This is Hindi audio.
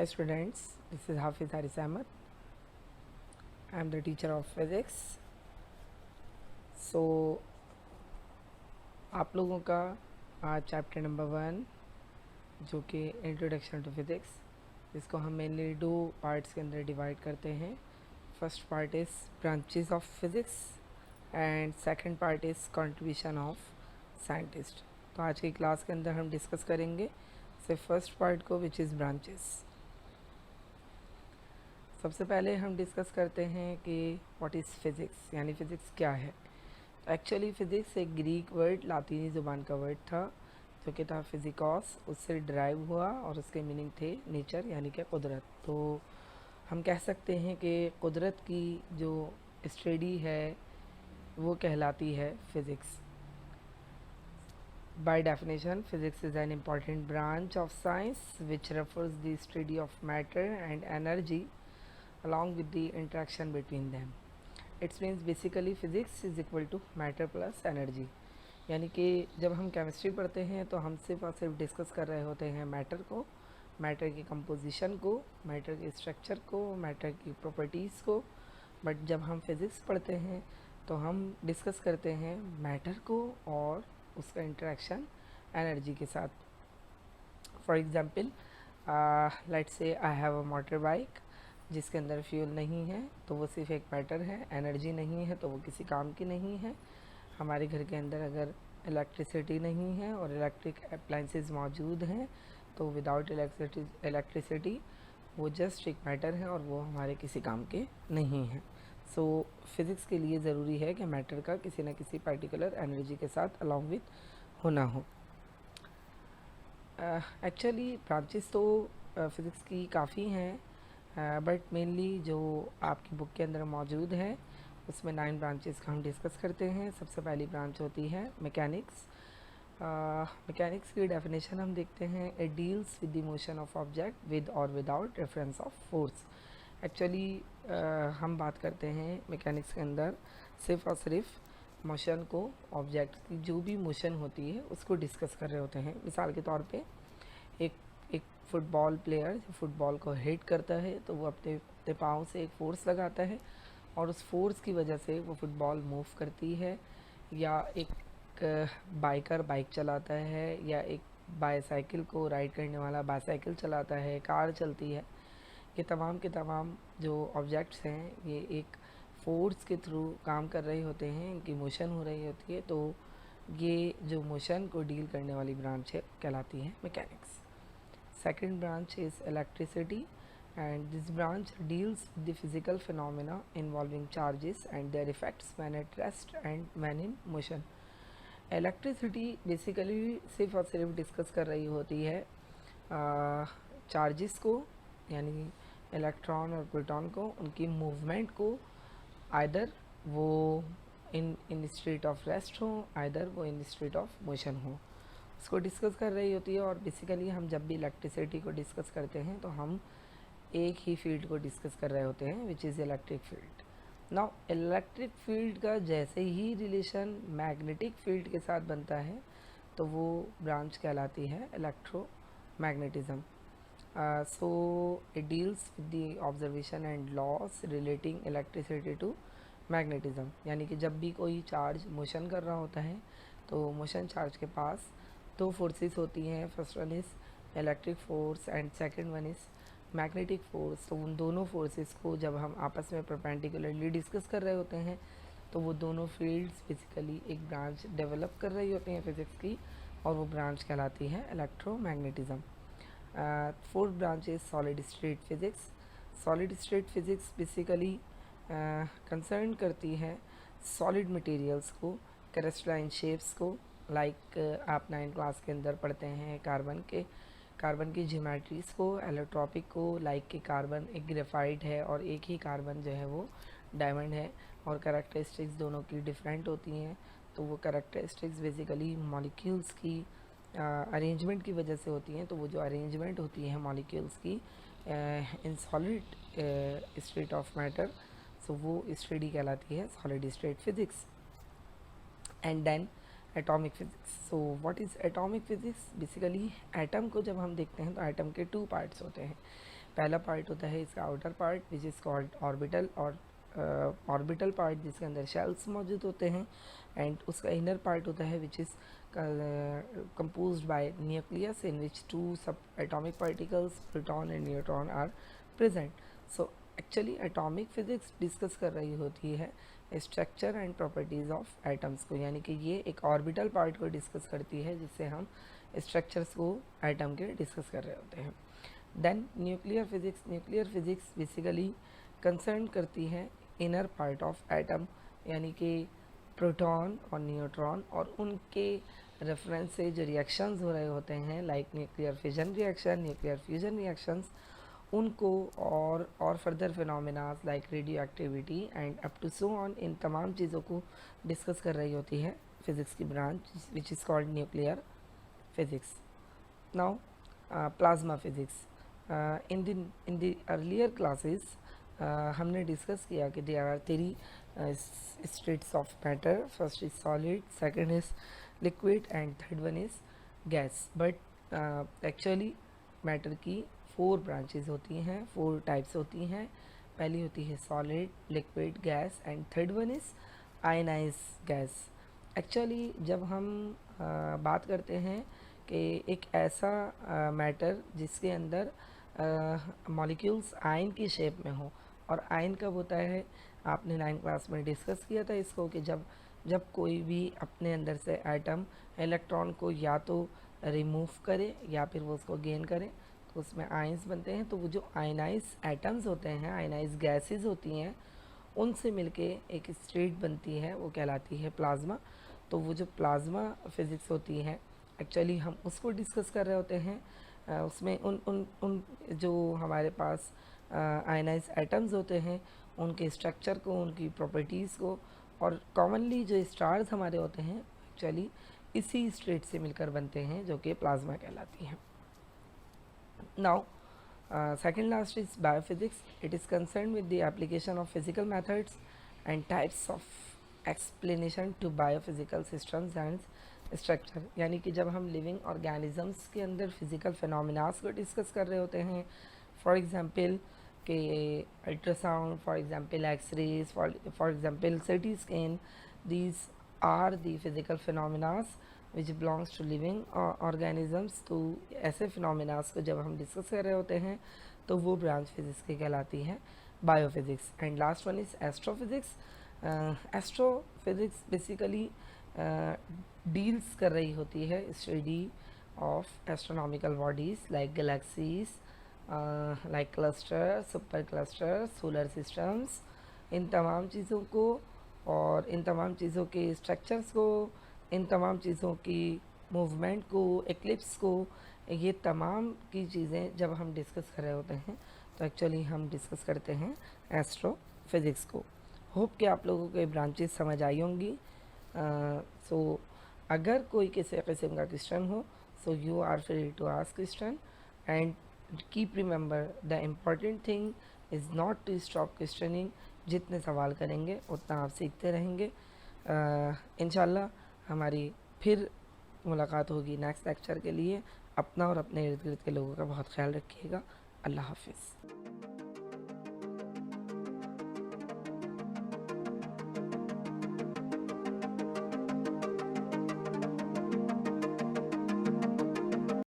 Hi students, this is Hafiz Haris Ahmed. I am the teacher of physics. So आप लोगों का आज चैप्टर नंबर 1 जो कि इंट्रोडक्शन टू फिज़िक्स, इसको हम मेनली 2 पार्ट्स के अंदर डिवाइड करते हैं. First part is branches of physics and second part is contribution of scientist. तो आज की क्लास के अंदर हम डिस्कस करेंगे सिर्फ फर्स्ट पार्ट को, विच इज़ ब्रांचेस. सबसे पहले हम डिस्कस करते हैं कि व्हाट इज़ फ़िज़िक्स, यानी फ़िज़िक्स क्या है. तो एक्चुअली फ़िज़िक्स एक ग्रीक वर्ड, लातीनी ज़ुबान का वर्ड था जो कि था फिज़िकॉस, उससे डिराइव हुआ और उसके मीनिंग थे नेचर यानी कि कुदरत. तो हम कह सकते हैं कि कुदरत की जो स्टडी है वो कहलाती है physics. By definition, physics is an important branch of science which refers the study of matter and energy along with the interaction between them. It means basically physics is equal to matter plus energy. यानी कि जब हम केमिस्ट्री पढ़ते हैं तो हम सिर्फ और सिर्फ डिस्कस कर रहे होते हैं मैटर को, मैटर की कंपोजिशन को, मैटर के स्ट्रक्चर को, मैटर की प्रॉपर्टीज़ को. बट जब हम फिज़िक्स पढ़ते हैं तो हम डिस्कस करते हैं मैटर को और उसका इंटरेक्शन एनर्जी के साथ. For example, let's say I have a motor bike जिसके अंदर फ्यूल नहीं है तो वो सिर्फ एक मैटर है, एनर्जी नहीं है तो वो किसी काम की नहीं है. हमारे घर के अंदर अगर इलेक्ट्रिसिटी नहीं है और इलेक्ट्रिक अप्लाइंसेस मौजूद हैं तो विदाउट इलेक्ट्रिसिटी वो जस्ट एक मैटर है और वो हमारे किसी काम के नहीं हैं. सो फिज़िक्स के लिए ज़रूरी है कि मैटर का किसी न किसी पर्टिकुलर एनर्जी के साथ अलॉन्ग विथ होना हो. एक्चुअली ब्रांचेस तो फिज़िक्स की काफ़ी हैं, बट मेनली जो आपकी बुक के अंदर मौजूद है उसमें 9 ब्रांचेस का हम डिस्कस करते हैं. सबसे पहली ब्रांच होती है मैकेनिक्स. मैकेनिक्स की डेफिनेशन हम देखते हैं, it deals with the motion of object with और without reference of force. Actually हम बात करते हैं मैकेनिक्स के अंदर सिर्फ और सिर्फ मोशन को, ऑब्जेक्ट की जो भी मोशन होती है उसको डिस्कस कर रहे होते हैं. मिसाल के तौर पे एक एक फुटबॉल प्लेयर फुटबॉल को हिट करता है तो वो अपने अपने पाँव से एक फ़ोर्स लगाता है और उस फोर्स की वजह से वो फुटबॉल मूव करती है. या एक बाइकर बाइक चलाता है, या एक बाईसाइकिल को राइड करने वाला बाईसाइकिल चलाता है, कार चलती है. ये तमाम के तमाम जो ऑब्जेक्ट्स हैं ये एक फोर्स के थ्रू काम कर रहे होते हैं, इनकी मोशन हो रही होती है. तो ये जो मोशन को डील करने वाली ब्रांच है कहलाती है mechanics. Second branch is electricity, and this branch deals with the physical phenomena involving charges and their effects when at rest and when in motion. Electricity basically सिर्फ और सिर्फ डिस्कस कर रही होती है चार्जेस को, यानी इलेक्ट्रॉन और प्रोटॉन को, उनकी मूवमेंट को, आइदर वो इन स्टेट ऑफ रेस्ट हो, आइदर वो इन स्टेट ऑफ मोशन हो, उसको डिस्कस कर रही होती है. और बेसिकली हम जब भी इलेक्ट्रिसिटी को डिस्कस करते हैं तो हम एक ही फील्ड को डिस्कस कर रहे होते हैं, which is electric field. Now electric field का जैसे ही रिलेशन मैग्नेटिक फील्ड के साथ बनता है तो वो ब्रांच कहलाती है electromagnetism. So it deals with the observation and laws relating electricity to magnetism. यानी कि जब भी कोई चार्ज मोशन कर रहा होता है तो मोशन चार्ज के पास 2 फोर्सेस होती हैं. First one is electric force and second one is magnetic force. तो उन दोनों फोर्सेस को जब हम आपस में परपेंडिकुलरली डिस्कस कर रहे होते हैं तो वो दोनों फील्ड्स बेसिकली एक ब्रांच डेवलप कर रही होती हैं फिज़िक्स की, और वो ब्रांच कहलाती है electromagnetism. Fourth branch is solid state physics. Solid state physics basically concern करती है सॉलिड मटेरियल्स को, क्रिस्टलाइन शेप्स को. लाइक आप 9 क्लास के अंदर पढ़ते हैं कार्बन की ज्योमेट्रीज को, एलोट्रॉपिक को. लाइक कि कार्बन एक ग्रेफाइट है और एक ही कार्बन जो है वो डायमंड है, और कैरेक्टरिस्टिक्स दोनों की डिफरेंट होती हैं. तो वो कैरेक्टरिस्टिक्स बेसिकली मॉलिक्यूल्स की अरेंजमेंट की वजह से होती हैं. तो वो जो अरेंजमेंट होती है मॉलिक्यूल्स की in solid state of matter, so वो स्टडी कहलाती है solid state physics. And then atomic physics. So what is atomic physics? Basically atom को जब हम देखते हैं तो एटम के 2 पार्ट्स होते हैं. पहला पार्ट होता है इसका outer part which is called orbital, और ऑर्बिटल पार्ट जिसके अंदर शेल्स मौजूद होते हैं, एंड उसका इनर पार्ट होता है which is composed by nucleus in which two subatomic particles proton and neutron are present. So actually atomic physics discuss कर रही होती है structure and properties of atoms को, यानी कि ये एक ऑर्बिटल पार्ट को डिस्कस करती है जिससे हम स्ट्रक्चर्स को एटम के डिस्कस कर रहे होते हैं. Then nuclear physics basically concern करती है इनर पार्ट ऑफ एटम, यानी कि प्रोटॉन और न्यूट्रॉन और उनके रेफरेंस से जो रिएक्शंस हो रहे होते हैं like nuclear fission reaction, nuclear fusion reactions, उनको और further phenomenas like radioactivity and up to so on, इन तमाम चीज़ों को डिस्कस कर रही होती है फिज़िक्स की branch which is called nuclear physics. Now plasma physics. In the earlier classes हमने डिस्कस किया कि there are 3 states of matter. First is solid, second is liquid and third one is gas. But actually matter की 4 ब्रांचेज होती हैं, 4 टाइप्स होती हैं. पहली होती है solid, liquid, gas and third one is ionise gas. Actually जब हम बात करते हैं कि एक ऐसा मैटर जिसके अंदर मॉलिक्यूल्स आयन की शेप में हो, और आयन कब होता है, आपने 9th क्लास में डिस्कस किया था इसको कि जब कोई भी अपने अंदर से एटम इलेक्ट्रॉन को या तो रिमूव करे या फिर वो उसको गेन करे तो उसमें आयंस बनते हैं. तो वो जो आयनाइज एटम्स होते हैं, आयनाइज गैसेस होती हैं, उनसे मिलके एक स्टेट बनती है, वो कहलाती है प्लाज्मा. तो वो जो प्लाज्मा फिज़िक्स होती है एक्चुअली हम उसको डिस्कस कर रहे होते हैं. उसमें उन उन उन जो हमारे पास आयनाइज एटम्स होते हैं उनके स्ट्रक्चर को, उनकी प्रॉपर्टीज़ को, और कॉमनली जो स्टार्स हमारे होते हैं एक्चुअली इसी स्टेट से मिलकर बनते हैं जो कि प्लाज्मा कहलाती हैं. Now second last is biophysics. It is concerned with the application of physical methods and types of explanation to biophysical systems and structure. यानी कि जब हम लिविंग ऑर्गेनिजम्स के अंदर फिज़िकल फिनोमिनास को डिस्कस कर रहे होते हैं, फॉर एग्जांपल के ultrasound, for example x-rays, for example CT scan, these are the physical phenomena which belongs to living organisms. तो ऐसे फिनोमिनास को जब हम डिस्कस कर रहे होते हैं तो वो ब्रांच फिज़िक्स की कहलाती है biophysics. And last one is astrophysics. Astrophysics basically deals कर रही होती है study of astronomical bodies like galaxies, like cluster, super cluster, solar systems, इन तमाम चीज़ों को और इन तमाम चीज़ों के स्ट्रक्चर्स को, इन तमाम चीज़ों की मूवमेंट को, एक्लिप्स को, ये तमाम की चीज़ें जब हम डिस्कस कर रहे होते हैं तो एक्चुअली हम डिस्कस करते हैं एस्ट्रोफिज़िक्स को. होप कि आप लोगों को ये ब्रांचेस समझ आई होंगी. सो अगर कोई किसी किस्म का क्वेश्चन हो so you are free to ask question, and keep remember the important thing is not to stop questioning. जितने सवाल करेंगे उतना आप सीखते रहेंगे. इंशाल्लाह हमारी फिर मुलाकात होगी नेक्स्ट लेक्चर के लिए. अपना और अपने इर्द गिर्द के लोगों का बहुत ख्याल रखिएगा. अल्लाह हाफिज़.